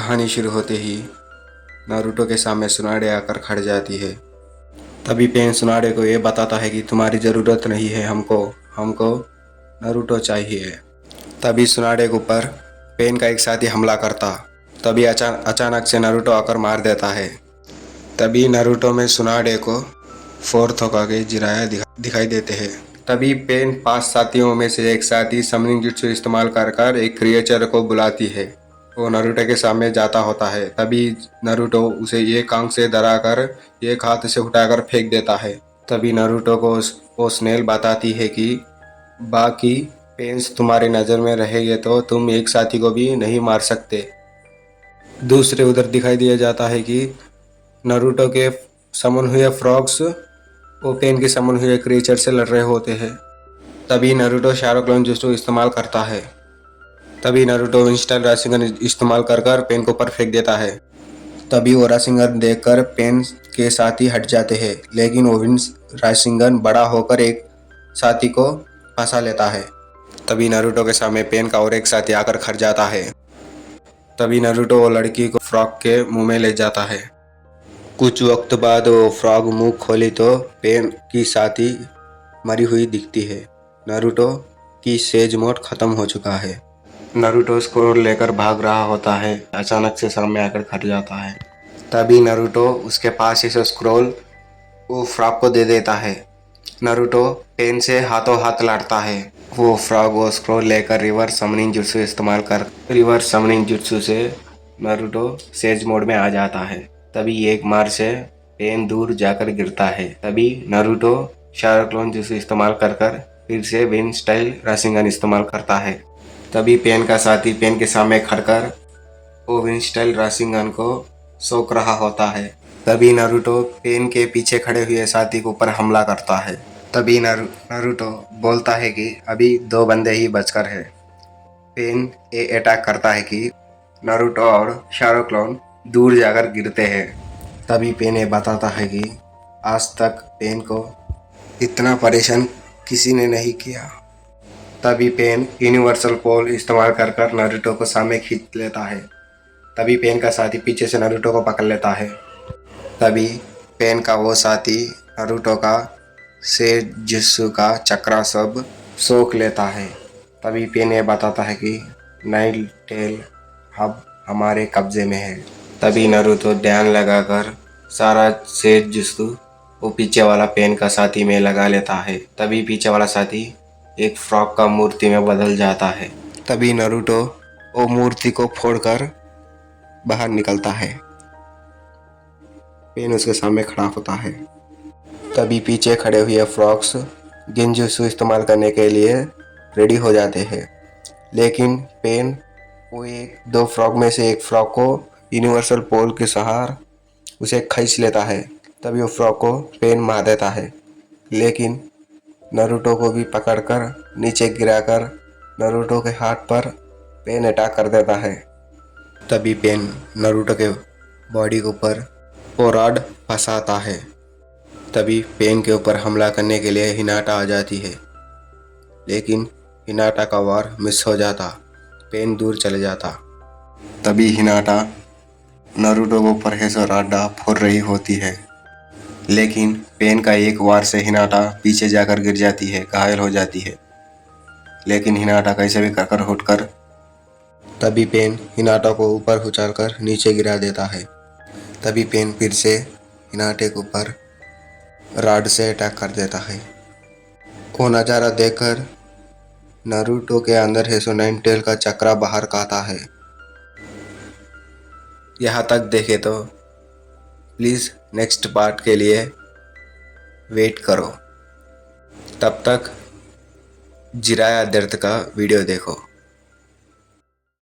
कहानी शुरू होते ही नारुतो के सामने सुनाडे आकर खड़ जाती है। तभी पेन सुनाडे को ये बताता है कि तुम्हारी ज़रूरत नहीं है, हमको नारुतो चाहिए। तभी सुनाडे के ऊपर पेन का एक साथी हमला करता। तभी अचानक से नारुतो आकर मार देता है। तभी नारुतो में सुनाडे को फोर्थ होकागे जिराया दिखाई देते हैं। तभी पेन 5 साथियों में से एक साथी समनिंग जुत्सु इस्तेमाल कर एक क्रिएचर को बुलाती है। वो नारुतो के सामने जाता होता है। तभी नारुतो उसे एक आंख से धराकर एक हाथ से उठाकर फेंक देता है। तभी नारुतो को वो स्नेल बताती है कि बाकी पेन्स तुम्हारी नज़र में रहेंगे तो तुम एक साथी को भी नहीं मार सकते। दूसरे उधर दिखाई दिया जाता है कि नारुतो के समन हुए फ्रॉग्स वो पेन के समन हुए क्रिएचर से लड़ रहे होते हैं। तभी नारुतो शारो क्लोन जुत्सु इस्तेमाल करता है। तभी नारुतो विंस्टाइल राशिंगन इस्तेमाल कर पेन को ऊपर फेंक देता है। तभी वो राशिंगन देखकर पेन के साथी हट जाते हैं, लेकिन वो राशिंगन बड़ा होकर एक साथी को फंसा लेता है। तभी नारुतो के सामने पेन का और एक साथी आकर खड़ जाता है। तभी नारुतो वो लड़की को फ्रॉग के मुंह में ले जाता है। कुछ वक्त बाद वो फ्रॉग मुंह खोली तो पेन की साथी मरी हुई दिखती है। नारुतो की सेज मोड खत्म हो चुका है। नारुतो स्क्रोल लेकर भाग रहा होता है। अचानक से सामने आकर खड़ जाता है। तभी नारुतो उसके पास इस स्क्रोल वो फ्रॉग को दे देता है। नारुतो पेन से हाथों हाथ लड़ता है। वो फ्रॉग वो स्क्रोल लेकर रिवर्स समनिंग जुत्सु इस्तेमाल कर रिवर्स समनिंग जुत्सु से नारुतो सेज मोड में आ जाता है। तभी एक मार से पेन दूर जाकर गिरता है। तभी नारुतो शारो क्लोन जुत्सु इस्तेमाल कर फिर से विन स्टाइल राशिंगन इस्तेमाल करता है। तभी पेन का साथी पेन के सामने खड़कर वो विन स्टाइल राशिंगन को सोख रहा होता है। तभी नारुतो पेन के पीछे खड़े हुए साथी के ऊपर हमला करता है। तभी नारुतो बोलता है कि अभी 2 बंदे ही बचकर है। पेन ये अटैक करता है कि नारुतो और शारो क्लोन दूर जाकर गिरते हैं। तभी पेन ये बताता है कि आज तक पेन को इतना परेशान किसी ने नहीं किया। तभी पेन यूनिवर्सल पोल इस्तेमाल कर नारुतो को सामने खींच लेता है। तभी पेन का साथी पीछे से नारुतो को पकड़ लेता है। तभी पेन का वो साथी नारुतो का सेजुत्सु का चक्रा सब सोख लेता है। तभी पेन ये बताता है कि नाइल टेल अब हमारे कब्जे में है। तभी नारुतो ध्यान लगाकर सारा सेजुत्सु वो पीछे वाला पेन का साथी में लगा लेता है। तभी पीछे वाला साथी एक फ्रॉग का मूर्ति में बदल जाता है। तभी नारुतो वो मूर्ति को फोड़कर बाहर निकलता है। पेन उसके सामने खड़ा होता है। तभी पीछे खड़े हुए फ्रॉग्स गेंजुत्सु इस्तेमाल करने के लिए रेडी हो जाते हैं, लेकिन पेन वो 2 फ्रॉग में से एक फ्रॉग को यूनिवर्सल पोल के सहारे उसे खींच लेता है। तभी वो फ्रॉग को पेन मार देता है, लेकिन नारुतो को भी पकड़कर नीचे गिराकर नारुतो के हाथ पर पेन अटैक कर देता है। तभी पेन नारुतो के बॉडी के ऊपर वो रॉड फंसाता है। तभी पेन के ऊपर हमला करने के लिए हिनाटा आ जाती है, लेकिन हिनाटा का वार मिस हो जाता। पेन दूर चले जाता। तभी हिनाटा नारुतो के ऊपर है सो रॉड फोड़ रही होती है, लेकिन पेन का एक वार से हिनाटा पीछे जाकर गिर जाती है, घायल हो जाती है। लेकिन हिनाटा कैसे भी कर उठकर तभी पेन हिनाटा को ऊपर उछालकर नीचे गिरा देता है। तभी पेन फिर से हिनाटे के ऊपर रॉड से अटैक कर देता है। वो नज़ारा देखकर नारुतो के अंदर है सो नाइन टेल का चक्रा बाहर का आता है। यहाँ तक देखे तो प्लीज़ नेक्स्ट पार्ट के लिए वेट करो। तब तक जिराया दर्द का वीडियो देखो।